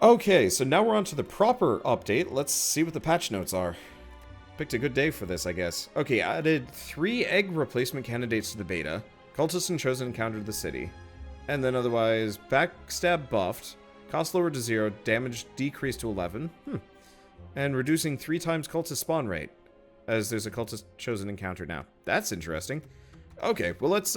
Okay, so now we're on to the proper update. Let's see what the patch notes are. Picked a good day for this, I guess. Okay, added 3 egg replacement candidates to the beta. Cultists and Chosen encountered the city. And then otherwise, backstab buffed. Cost lowered to 0, damage decreased to 11. And reducing 3 times cultist spawn rate. As there's a cultist Chosen encounter now. That's interesting. Okay, well let's,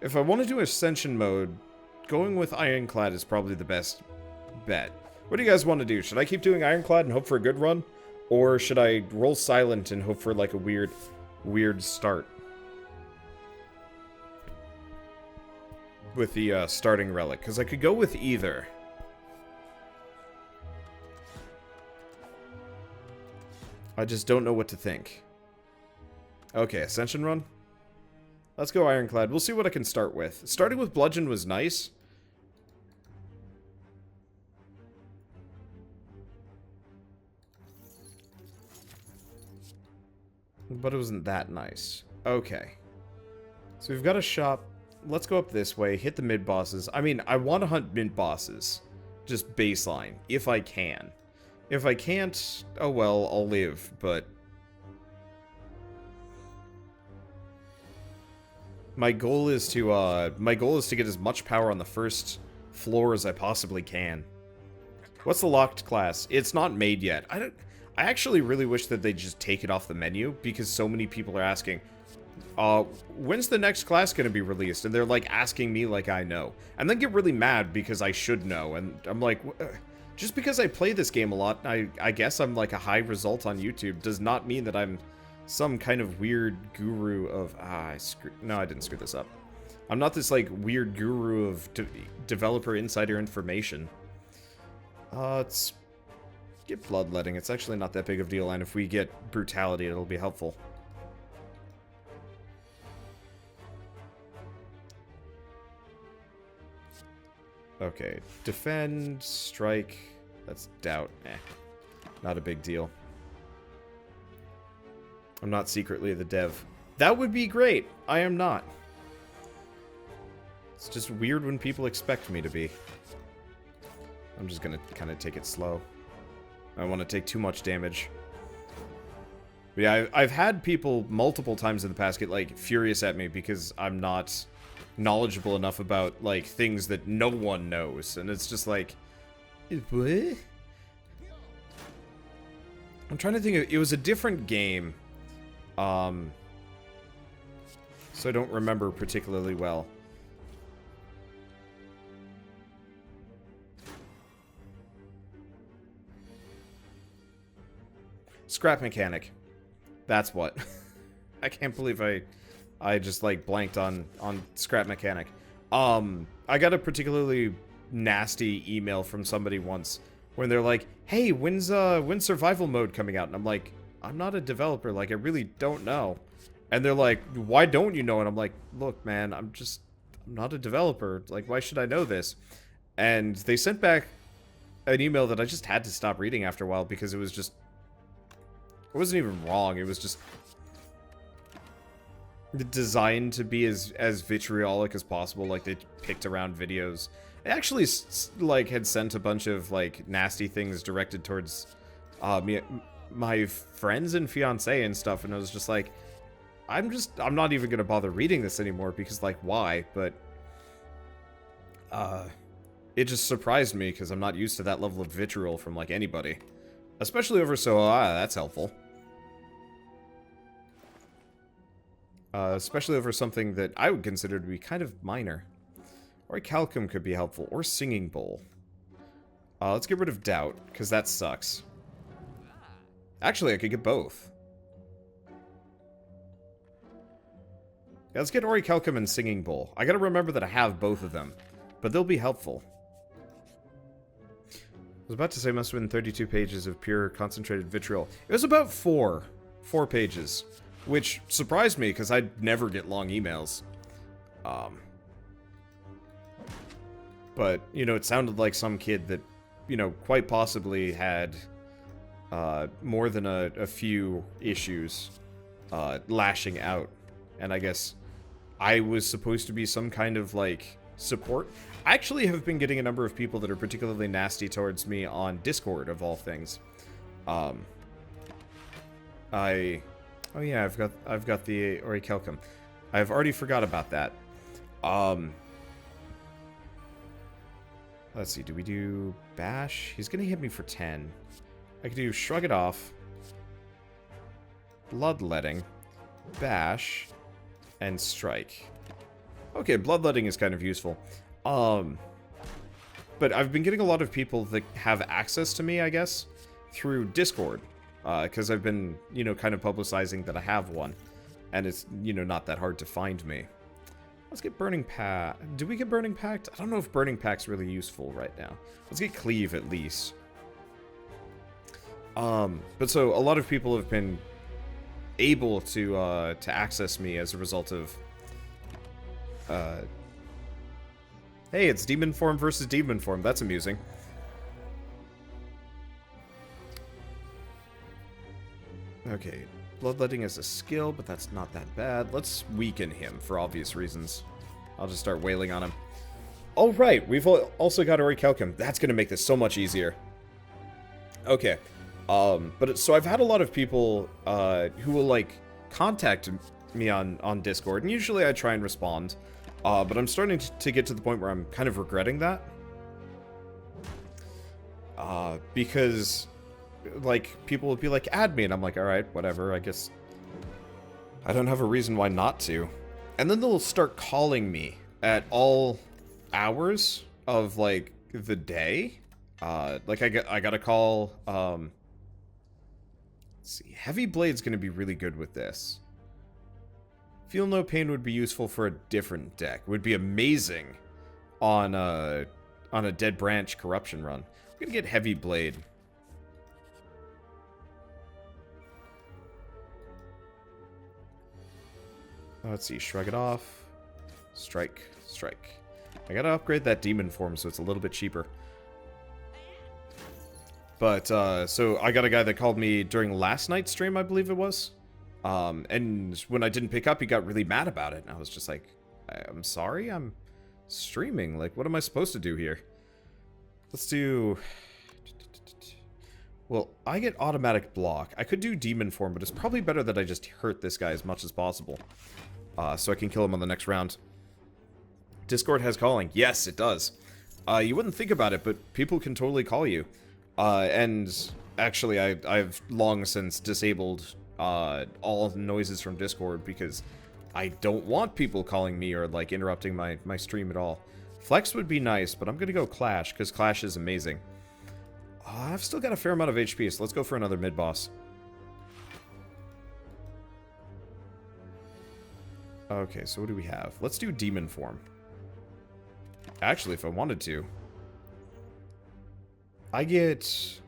if I want to do Ascension mode, going with Ironclad is probably the best bet. What do you guys want to do? Should I keep doing Ironclad and hope for a good run? Or should I roll Silent and hope for like a weird start? With the starting relic, because I could go with either. I just don't know what to think. Okay, Ascension run? Let's go Ironclad. We'll see what I can start with. Starting with Bludgeon was nice. But it wasn't that nice. Okay. So we've got a shop. Let's go up this way, hit the mid-bosses. I mean, I want to hunt mid-bosses. Just baseline, if I can. If I can't, oh well, I'll live, but... My goal is to get as much power on the first floor as I possibly can. What's the locked class? It's not made yet. I actually really wish that they'd just take it off the menu, because so many people are asking, when's the next class gonna be released? And they're like asking me like I know. And then get really mad because I should know. And I'm like, just because I play this game a lot, I guess I'm like a high result on YouTube, does not mean that I'm some kind of weird guru of... No, I didn't screw this up. I'm not this, like, weird guru of developer insider information. Let's get bloodletting. It's actually not that big of a deal, and if we get brutality, it'll be helpful. Okay, defend, strike, that's doubt. Not a big deal. I'm not secretly the dev. That would be great. I am not. It's just weird when people expect me to be. I'm just gonna kind of take it slow. I want to take too much damage. But yeah, I've had people multiple times in the past get, like, furious at me because I'm not knowledgeable enough about, like, things that no one knows. And it's just like... What? I'm trying to think of... It was a different game. So I don't remember particularly well. Scrap mechanic. That's what. I can't believe I just like blanked on scrap mechanic. I got a particularly nasty email from somebody once when they're like, "Hey, when's survival mode coming out?" And I'm like, I'm not a developer, like, I really don't know. And they're like, why don't you know? And I'm like, look, man, I'm not a developer. Like, why should I know this? And they sent back an email that I just had to stop reading after a while because it was just... It wasn't even wrong, it was just... designed to be as vitriolic as possible, like they picked around videos. I actually, like, had sent a bunch of, like, nasty things directed towards my friends and fiance and stuff, and I was just like, I'm not even gonna bother reading this anymore because, like, why? But it just surprised me because I'm not used to that level of vitriol from, like, anybody, especially over that's helpful. Especially over something that I would consider to be kind of minor. Or a Calcum could be helpful, or Singing Bowl. Let's get rid of Doubt, because that sucks. Actually, I could get both. Yeah, let's get Orichalcum and Singing Bowl. I gotta remember that I have both of them, but they'll be helpful. I was about to say must have been 32 pages of pure concentrated vitriol. It was about 4 pages, which surprised me because I never get long emails. But, you know, it sounded like some kid that, you know, quite possibly had more than a few issues lashing out. And I guess I was supposed to be some kind of, like, support. I actually have been getting a number of people that are particularly nasty towards me on Discord, of all things. Oh yeah, I've got the Orichalcum. I've already forgot about that. Let's see, do we do Bash? He's gonna hit me for 10. I could do Shrug It Off, Bloodletting, Bash, and Strike. Okay, Bloodletting is kind of useful. But I've been getting a lot of people that have access to me, I guess, through Discord. Because I've been, you know, kind of publicizing that I have one. And it's, you know, not that hard to find me. Let's get Burning Pact. Do we get Burning Pact? I don't know if Burning Pact's really useful right now. Let's get Cleave at least. But so a lot of people have been able to access me as a result of hey, it's Demon Form versus Demon Form. That's amusing. Okay, Bloodletting is a skill, but that's not that bad. Let's weaken him for obvious reasons. I'll just start wailing on him. Oh, right, we've also got Orichalcum. That's going to make this so much easier. Okay, so I've had a lot of people who will, like, contact me on Discord, and usually I try and respond. But I'm starting to get to the point where I'm kind of regretting that. Because, like, people will be like, add me, and I'm like, alright, whatever, I guess I don't have a reason why not to. And then they'll start calling me at all hours of, like, the day. Like, I got a call, let's see, Heavy Blade's gonna be really good with this. Feel No Pain would be useful for a different deck. Would be amazing on a Dead Branch Corruption run. I'm gonna get Heavy Blade. Let's see, Shrug It Off. Strike, Strike. I gotta upgrade that Demon Form so it's a little bit cheaper. But, so I got a guy that called me during last night's stream, I believe it was. And when I didn't pick up, he got really mad about it. And I was just like, I'm sorry, I'm streaming. Like, what am I supposed to do here? Let's do... Well, I get automatic block. I could do Demon Form, but it's probably better that I just hurt this guy as much as possible. So I can kill him on the next round. Discord has calling. Yes, it does. You wouldn't think about it, but people can totally call you. And actually, I've long since disabled all noises from Discord because I don't want people calling me or, like, interrupting my stream at all. Flex would be nice, but I'm gonna go Clash, because Clash is amazing. I've still got a fair amount of HP, so let's go for another mid-boss. Okay, so what do we have? Let's do Demon Form. Actually, if I wanted to, I get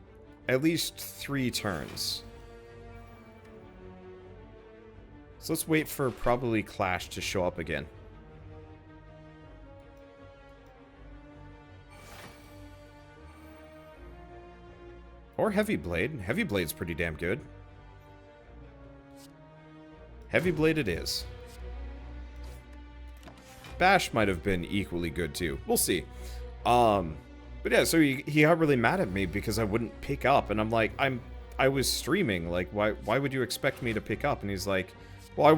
at least 3 turns. So let's wait for probably Clash to show up again. Or Heavy Blade. Heavy Blade's pretty damn good. Heavy Blade it is. Bash might have been equally good too. We'll see. But yeah, so he got really mad at me because I wouldn't pick up, and I'm like, I was streaming. Like, why would you expect me to pick up? And he's like, well, I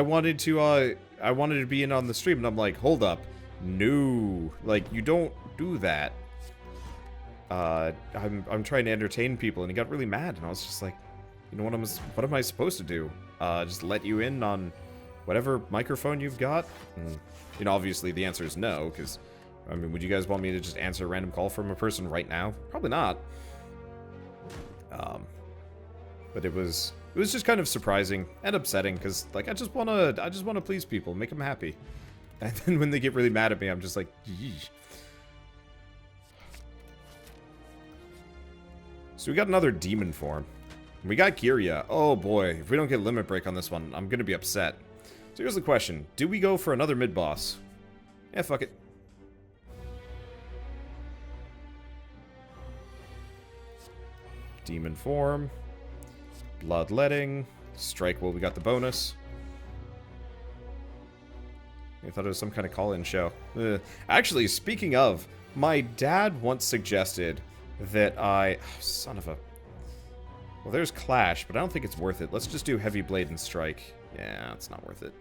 wanted to be in on the stream, and I'm like, hold up, no, like, you don't do that. I'm trying to entertain people, and he got really mad, and I was just like, you know what am I supposed to do? Just let you in on whatever microphone you've got? And, you know, obviously the answer is no, because, I mean, would you guys want me to just answer a random call from a person right now? Probably not. But it was just kind of surprising and upsetting, because, like, I just wanna please people, make them happy. And then when they get really mad at me, I'm just like, yeesh. So we got another Demon Form. We got Girya. Oh boy, if we don't get Limit Break on this one, I'm gonna be upset. So here's the question. Do we go for another mid-boss? Yeah, fuck it. Demon Form. Bloodletting. Strike while we got the bonus. I thought it was some kind of call-in show. Actually, speaking of, my dad once suggested that I... Oh, son of a... Well, there's Clash, but I don't think it's worth it. Let's just do Heavy Blade and Strike. Yeah, it's not worth it.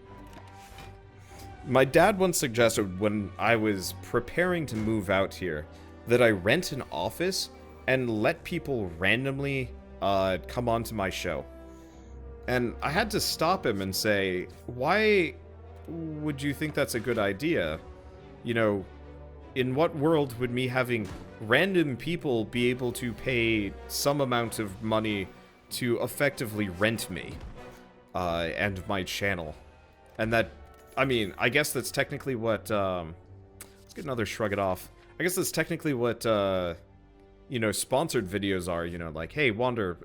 My dad once suggested when I was preparing to move out here that I rent an office and let people randomly come onto my show. And I had to stop him and say, why would you think that's a good idea? You know, in what world would me having random people be able to pay some amount of money to effectively rent me and my channel? And that, I mean, I guess that's technically what, let's get another Shrug It Off. I guess that's technically what, you know, sponsored videos are, you know, like, hey, Wander,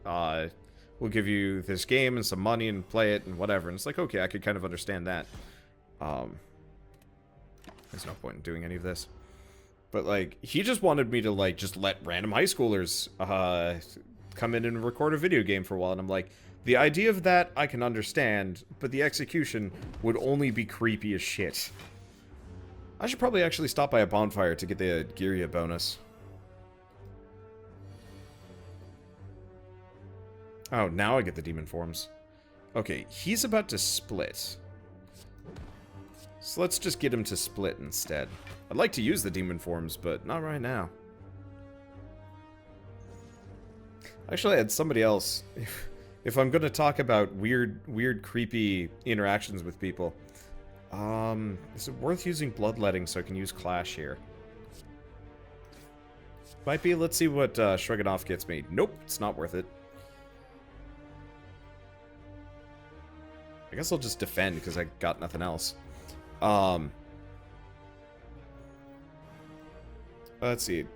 we'll give you this game and some money and play it and whatever. And it's like, okay, I could kind of understand that. There's no point in doing any of this. But, like, he just wanted me to, like, just let random high schoolers, come in and record a video game for a while. And I'm like, the idea of that I can understand, but the execution would only be creepy as shit. I should probably actually stop by a bonfire to get the Giria bonus. Oh, now I get the demon forms. Okay, he's about to split. So let's just get him to split instead. I'd like to use the demon forms, but not right now. Actually, I had somebody else. If I'm going to talk about weird, creepy interactions with people, is it worth using bloodletting so I can use Clash here? Might be. Let's see what Shrug It Off gets me. Nope, it's not worth it. I guess I'll just defend because I got nothing else. Let's see.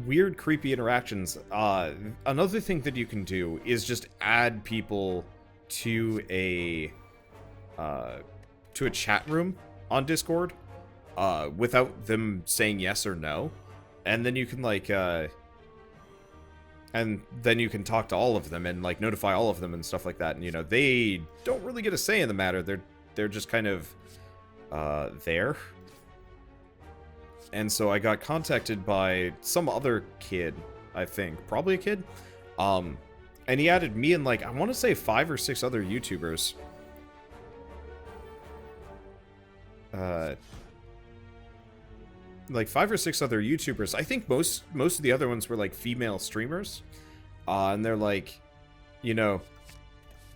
Weird, creepy interactions. Another thing that you can do is just add people to a chat room on Discord without them saying yes or no, and then you can like and then you can talk to all of them and like notify all of them and stuff like that. And you know, they don't really get a say in the matter. They're just kind of there. And so I got contacted by some other kid, I think. Probably a kid. And he added me and, like, I want to say 5 or 6 other YouTubers. Like, 5 or 6 other YouTubers. I think most of the other ones were, like, female streamers. And they're like, you know,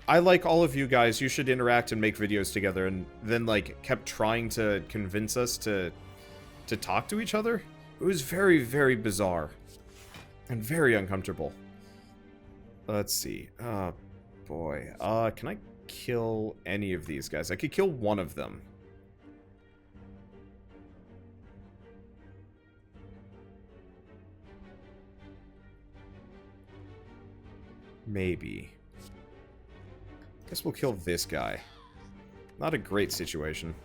I like all of you guys. You should interact and make videos together. And then, like, kept trying to convince us to talk to each other. It was very, very bizarre. And very uncomfortable. Let's see. Oh, boy. Can I kill any of these guys? I could kill one of them. Maybe. Guess we'll kill this guy. Not a great situation.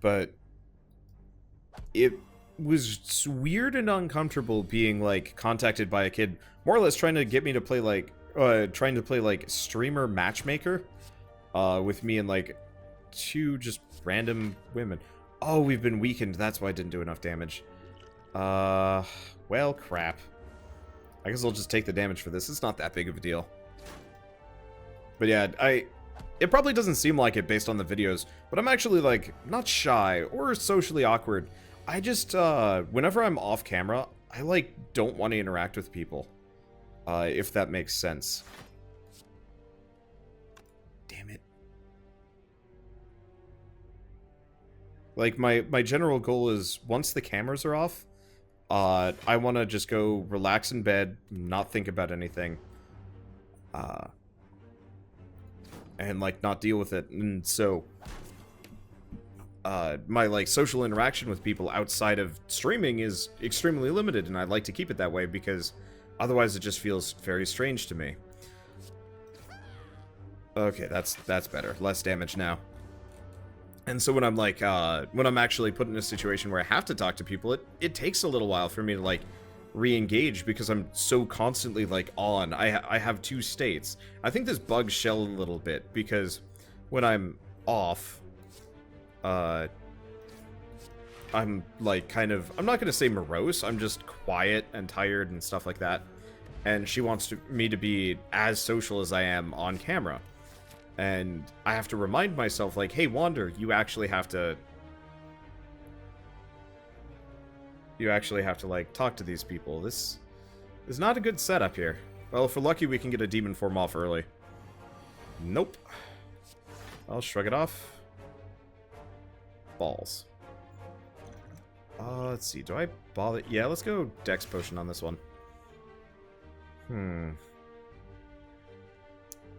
But it was weird and uncomfortable being, like, contacted by a kid, more or less trying to get me to play, like, streamer matchmaker, with me and, like, 2 just random women. Oh, we've been weakened, that's why I didn't do enough damage. Well, crap. I guess I'll just take the damage for this, it's not that big of a deal. But yeah, it probably doesn't seem like it based on the videos, but I'm actually, like, not shy or socially awkward. I just, whenever I'm off camera, I, like, don't want to interact with people. If that makes sense. Damn it. Like, my general goal is, once the cameras are off, I want to just go relax in bed, not think about anything. And, like, not deal with it. And so, my, like, social interaction with people outside of streaming is extremely limited, and I'd like to keep it that way, because otherwise it just feels very strange to me. Okay, that's better. Less damage now. And so when I'm, like, when I'm actually put in a situation where I have to talk to people, it takes a little while for me to, like, re-engage because I'm so constantly, like, on. I have two states. I think this bugs Shell a little bit, because when I'm off, I'm, like, kind of... I'm not going to say morose, I'm just quiet and tired and stuff like that. And she wants me to be as social as I am on camera. And I have to remind myself, like, hey, Wander, you actually have to, like, talk to these people. This is not a good setup here. Well, if we're lucky, we can get a demon form off early. Nope. I'll shrug it off. Balls. Let's see. Do I bother? Yeah, let's go Dex Potion on this one.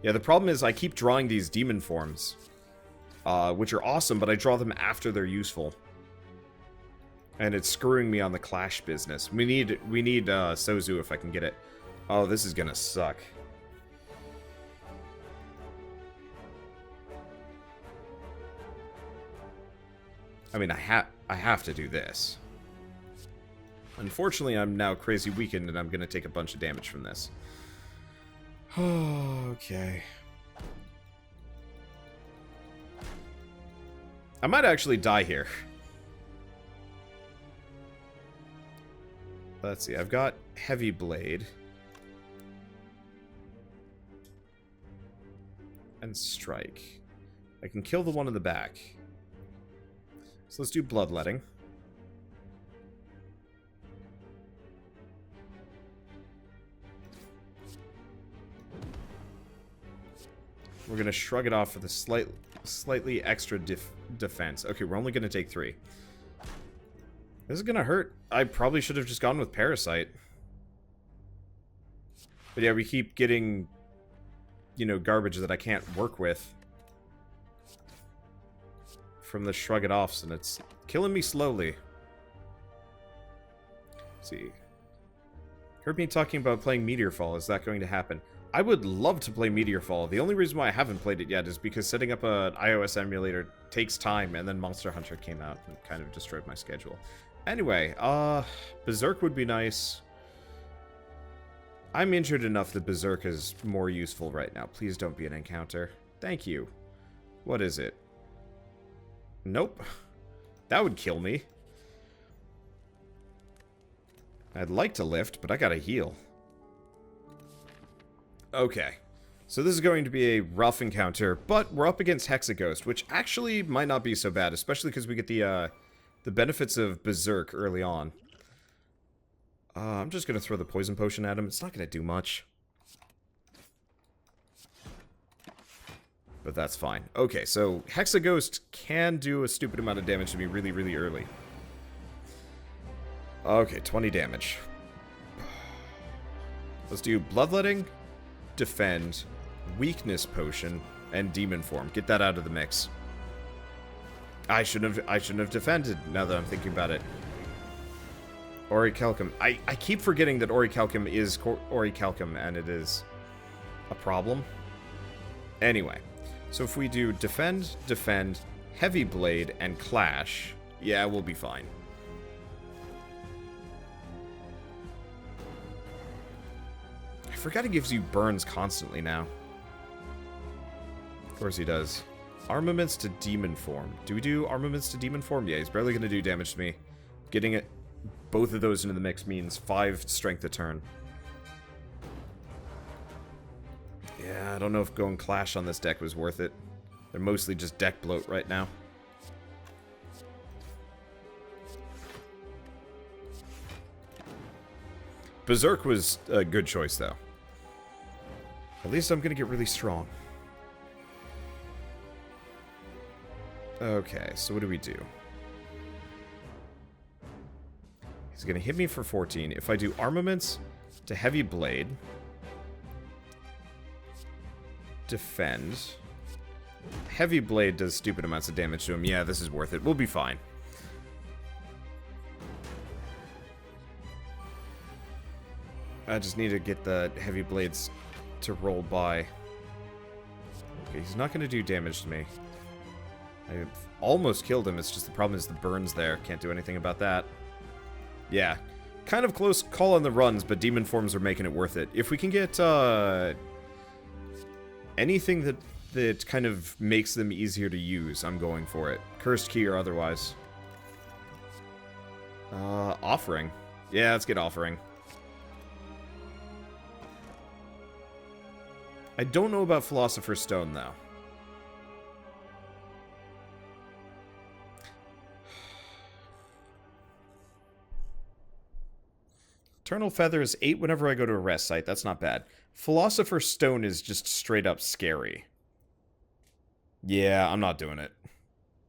Yeah, the problem is I keep drawing these demon forms, which are awesome, but I draw them after they're useful. And it's screwing me on the clash business. We need Sozu if I can get it. Oh, this is gonna suck. I mean, I have to do this. Unfortunately, I'm now crazy weakened, and I'm gonna take a bunch of damage from this. Okay. I might actually die here. Let's see, I've got Heavy Blade. And Strike. I can kill the one in the back. So let's do Bloodletting. We're going to shrug it off for the slightly extra defense. Okay, we're only going to take 3. This is going to hurt. I probably should have just gone with Parasite. But yeah, we keep getting, you know, garbage that I can't work with from the shrug it offs, and it's killing me slowly. Let's see. Heard me talking about playing Meteorfall. Is that going to happen? I would love to play Meteorfall. The only reason why I haven't played it yet is because setting up an iOS emulator takes time, and then Monster Hunter came out and kind of destroyed my schedule. Anyway, Berserk would be nice. I'm injured enough that Berserk is more useful right now. Please don't be an encounter. Thank you. What is it? Nope. That would kill me. I'd like to lift, but I gotta heal. Okay. So this is going to be a rough encounter, but we're up against Hexaghost, which actually might not be so bad, especially because we get the benefits of Berserk early on. I'm just gonna throw the poison potion at him. It's not gonna do much. But that's fine. Okay, so Hexaghost can do a stupid amount of damage to me really, really early. Okay, 20 damage. Let's do Bloodletting, Defend, Weakness Potion, and Demon Form. Get that out of the mix. I shouldn't have defended, now that I'm thinking about it. Orichalcum. I keep forgetting that Orichalcum is Orichalcum, and it is a problem. Anyway. So if we do Defend, Defend, Heavy Blade, and Clash, yeah, we'll be fine. I forgot he gives you burns constantly now. Of course he does. Armaments to Demon Form. Do we do Armaments to Demon Form? Yeah, he's barely going to do damage to me. Getting it, both of those into the mix means 5 strength a turn. Yeah, I don't know if going Clash on this deck was worth it. They're mostly just deck bloat right now. Berserk was a good choice, though. At least I'm going to get really strong. Okay, so what do we do? He's going to hit me for 14. If I do Armaments to Heavy Blade... Defend. Heavy Blade does stupid amounts of damage to him. Yeah, this is worth it. We'll be fine. I just need to get the Heavy Blades to roll by. Okay, he's not going to do damage to me. I almost killed him. It's just the problem is the burns there. Can't do anything about that. Yeah. Kind of close call on the runs, but demon forms are making it worth it. If we can get anything that kind of makes them easier to use, I'm going for it. Cursed key or otherwise. Offering. Yeah, let's get offering. I don't know about Philosopher's Stone, though. Eternal Feather is 8 whenever I go to a rest site. That's not bad. Philosopher's Stone is just straight up scary. Yeah, I'm not doing it.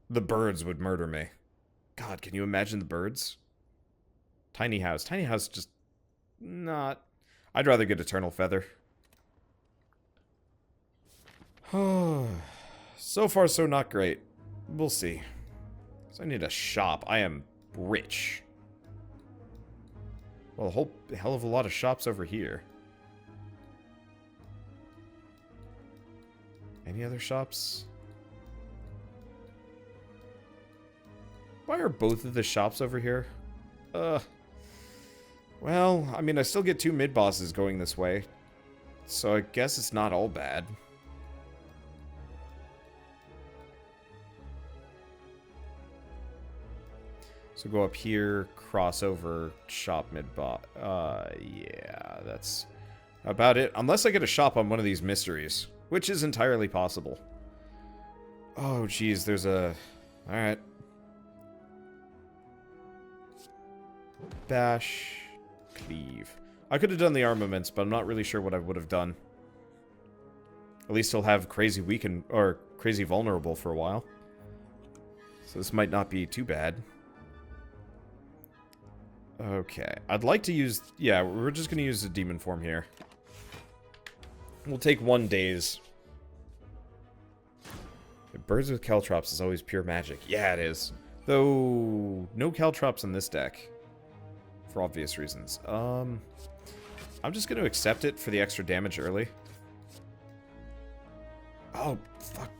The birds would murder me. God, can you imagine the birds? Tiny house. Tiny house just... not... I'd rather get Eternal Feather. So far, so not great. We'll see. So I need a shop. I am rich. Well, a whole hell of a lot of shops over here. Any other shops? Why are both of the shops over here? Well, I mean, I still get 2 mid-bosses going this way. So I guess it's not all bad. So go up here, cross over, shop mid-bot. Yeah, that's about it. Unless I get a shop on one of these mysteries, which is entirely possible. Oh, geez, there's a... Alright. Bash. Cleave. I could have done the armaments, but I'm not really sure what I would have done. At least he'll have crazy weaken or crazy vulnerable for a while. So this might not be too bad. Okay. I'd like to use... Yeah, we're just going to use the demon form here. We'll take 1 daze. Birds with caltrops is always pure magic. Yeah, it is. Though, no caltrops in this deck. For obvious reasons. I'm just going to accept it for the extra damage early. Oh, fuck.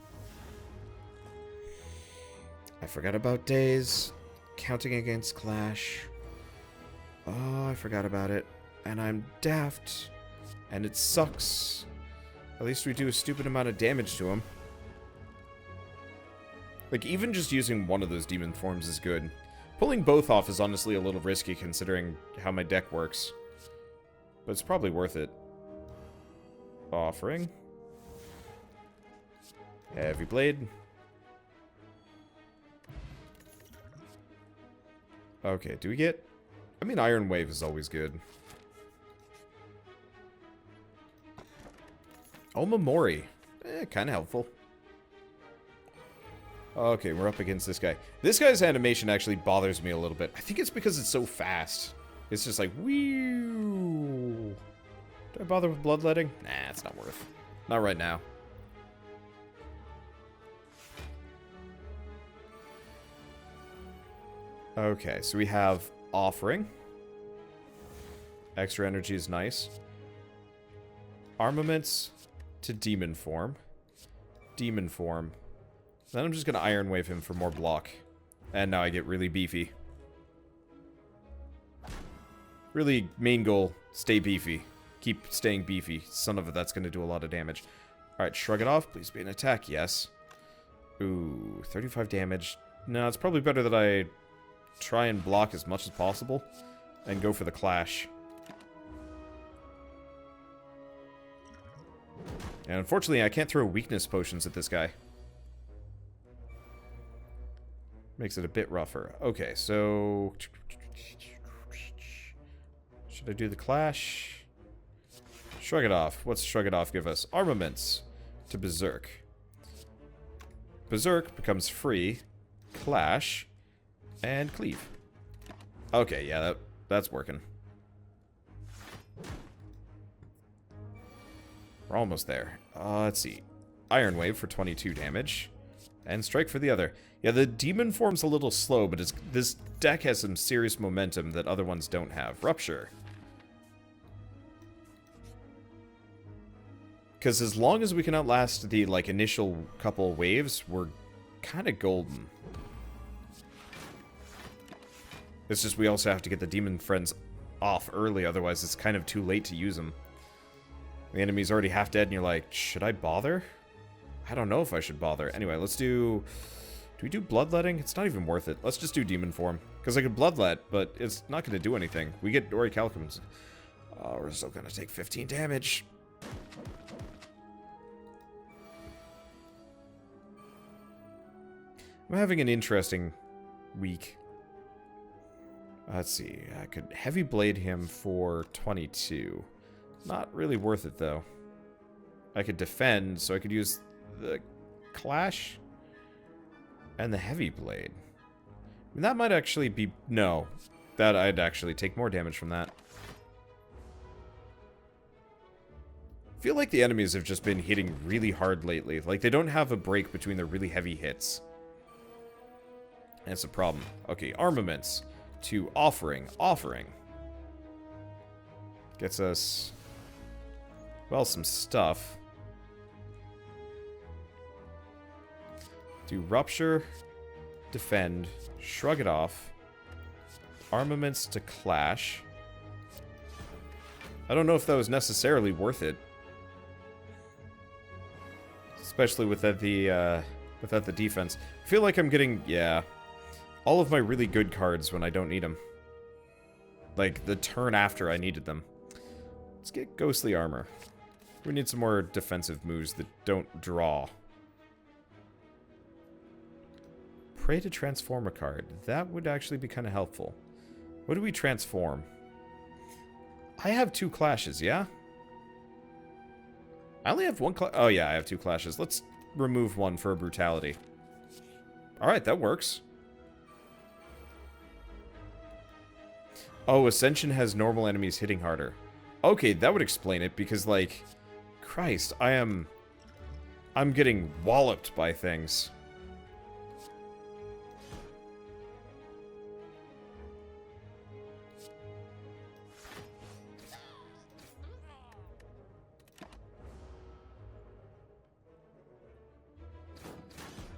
I forgot about daze. Counting against Clash. Oh, I forgot about it. And I'm daft. And it sucks. At least we do a stupid amount of damage to him. Like, even just using one of those demon forms is good. Pulling both off is honestly a little risky considering how my deck works. But it's probably worth it. Offering. Heavy Blade. Okay, do we get... I mean, Iron Wave is always good. Omamori. Kind of helpful. Okay, we're up against this guy. This guy's animation actually bothers me a little bit. I think it's because it's so fast. It's just like, whew. Do I bother with bloodletting? Nah, it's not worth. Not right now. Okay, so we have Offering. Extra energy is nice. Armaments to demon form. Demon form. Then I'm just going to Iron Wave him for more block. And now I get really beefy. Really, main goal, stay beefy. Keep staying beefy. Son of a, that's going to do a lot of damage. Alright, shrug it off. Please be an attack, yes. Ooh, 35 damage. No, it's probably better that I try and block as much as possible. And go for the Clash. And unfortunately, I can't throw weakness potions at this guy. Makes it a bit rougher. Okay, so... Should I do the Clash? Shrug it off. What's Shrug it off give us? Armaments to Berserk. Berserk becomes free. Clash. And Cleave. Okay, yeah, that's working. We're almost there. Let's see. Iron Wave for 22 damage. And Strike for the other. Yeah, the demon form's a little slow, but this deck has some serious momentum that other ones don't have. Rupture. Because as long as we can outlast the, like, initial couple waves, we're kind of golden. It's just we also have to get the demon friends off early, otherwise it's kind of too late to use them. The enemy's already half dead, and you're like, should I bother? I don't know if I should bother. Anyway, let's do... Do we do bloodletting? It's not even worth it. Let's just do demon form. Because I could bloodlet, but it's not going to do anything. We get orichalcums. Oh, we're still going to take 15 damage. I'm having an interesting week. Let's see. I could heavy blade him for 22. Not really worth it, though. I could defend, so I could use the clash and the heavy blade. I mean, that might actually be... No. That I'd actually take more damage from that. I feel like the enemies have just been hitting really hard lately. Like, they don't have a break between the really heavy hits. That's a problem. Okay, armaments. To offering. Offering. Gets us... well, some stuff. Do rupture, defend, shrug it off, armaments to clash. I don't know if that was necessarily worth it, especially without the defense. I feel like I'm getting, yeah, all of my really good cards when I don't need them. Like the turn after I needed them. Let's get ghostly armor. We need some more defensive moves that don't draw. Pray to transform a card. That would actually be kind of helpful. What do we transform? I have 2 clashes, yeah? I only have 1 clash. Oh, yeah, I have 2 clashes. Let's remove 1 for a brutality. Alright, that works. Oh, Ascension has normal enemies hitting harder. Okay, that would explain it, because, like... Christ, I'm getting walloped by things.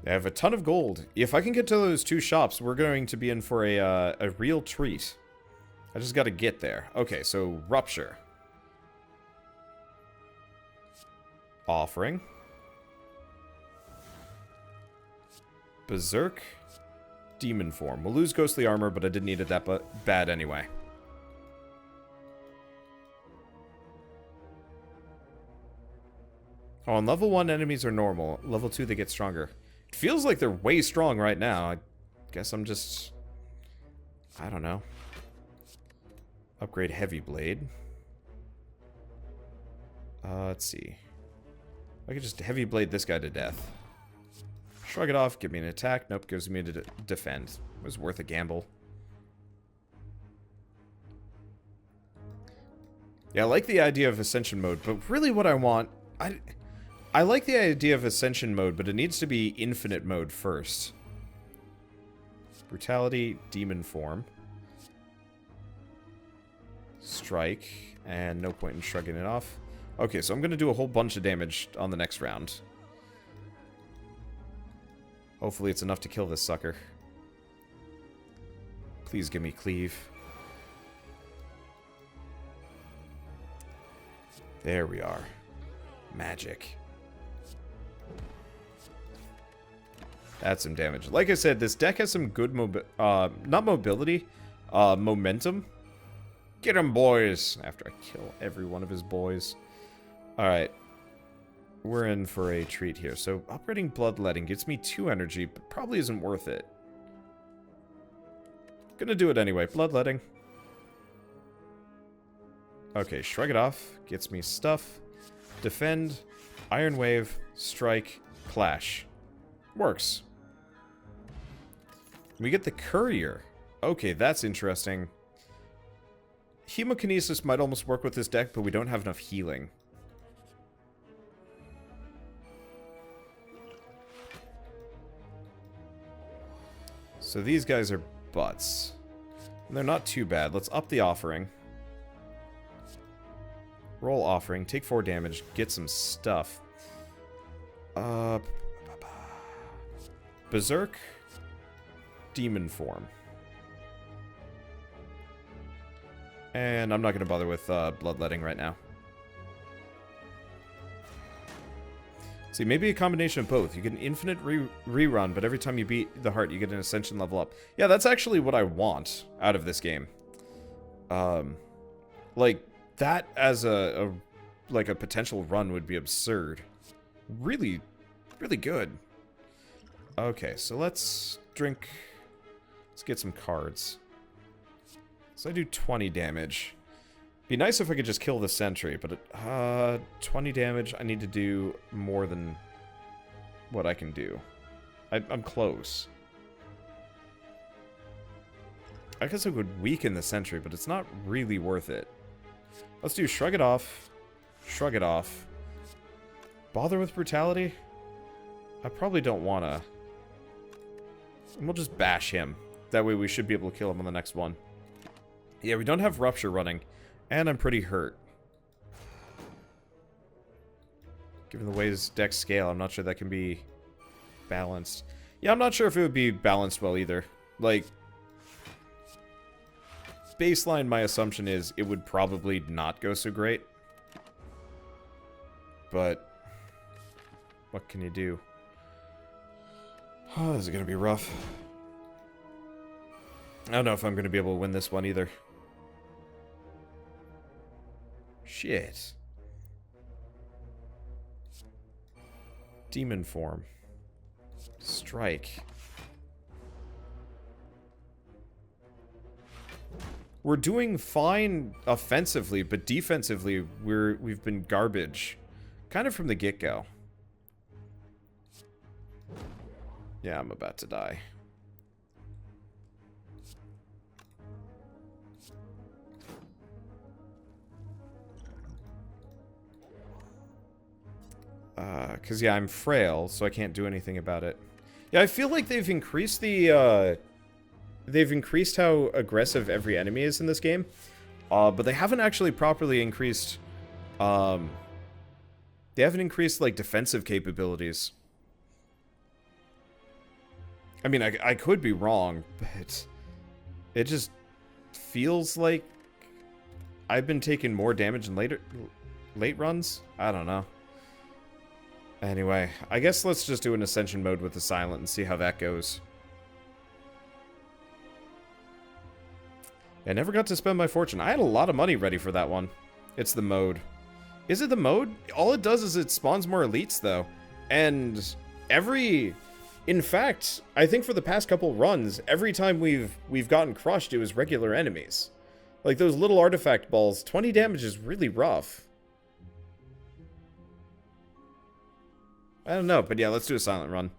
I have a ton of gold. If I can get to those 2 shops, we're going to be in for a real treat. I just gotta get there. Okay, so Rupture. Offering. Berserk. Demon form. We'll lose ghostly armor, but I didn't need it that bad anyway. Oh, on level 1, enemies are normal. Level 2, they get stronger. It feels like they're way strong right now. I guess I'm just... I don't know. Upgrade heavy blade. Let's see. I could just heavy blade this guy to death. Shrug it off, give me an attack. Nope, gives me a defend. It was worth a gamble. Yeah, I like the idea of Ascension mode, but really what I want... I like the idea of Ascension mode, but it needs to be Infinite mode first. Brutality, Demon form. Strike, and no point in shrugging it off. Okay, so I'm going to do a whole bunch of damage on the next round. Hopefully it's enough to kill this sucker. Please give me cleave. There we are. Magic. That's some damage. Like I said, this deck has some good not mobility, momentum. Get him, boys! After I kill every one of his boys. Alright. We're in for a treat here. So, upgrading Bloodletting gets me 2 energy, but probably isn't worth it. Gonna do it anyway. Bloodletting. Okay, Shrug it off. Gets me stuff. Defend. Iron Wave. Strike. Clash. Works. We get the Courier. Okay, that's interesting. Hemokinesis might almost work with this deck, but we don't have enough healing. So these guys are butts. And they're not too bad. Let's up the offering. Roll offering. Take 4 damage. Get some stuff. Berserk. Demon form. And I'm not going to bother with bloodletting right now. See, maybe a combination of both. You get an infinite rerun, but every time you beat the heart, you get an ascension level up. Yeah, that's actually what I want out of this game. Like, that as a potential run would be absurd. Really, really good. Okay, so let's drink... Let's get some cards. So I do 20 damage. Be nice if I could just kill the sentry, but 20 damage, I need to do more than what I can do. I'm close. I guess I would weaken the sentry, but it's not really worth it. Let's do shrug it off. Shrug it off. Bother with brutality? I probably don't want to. And we'll just bash him. That way we should be able to kill him on the next one. Yeah, we don't have Rupture running. And I'm pretty hurt. Given the way his decks scale, I'm not sure that can be balanced. Yeah, I'm not sure if it would be balanced well either. Like, baseline, my assumption is it would probably not go so great. But what can you do? Oh, this is going to be rough. I don't know if I'm going to be able to win this one either. Shit. Demon form. Strike. We're doing fine offensively, but defensively we've been garbage. Kind of from the get-go. Yeah, I'm about to die. Because, yeah, I'm frail, so I can't do anything about it. Yeah, I feel like they've increased the, they've increased how aggressive every enemy is in this game. But they haven't actually properly increased, they haven't increased, like, defensive capabilities. I mean, I could be wrong, but it just feels like I've been taking more damage in late runs? I don't know. Anyway, I guess let's just do an Ascension mode with the Silent and see how that goes. I never got to spend my fortune. I had a lot of money ready for that one. It's the mode. Is it the mode? All it does is it spawns more elites, though. And in fact, I think for the past couple runs, every time we've gotten crushed, it was regular enemies. Like those little artifact balls, 20 damage is really rough. I don't know, but yeah, let's do a silent run.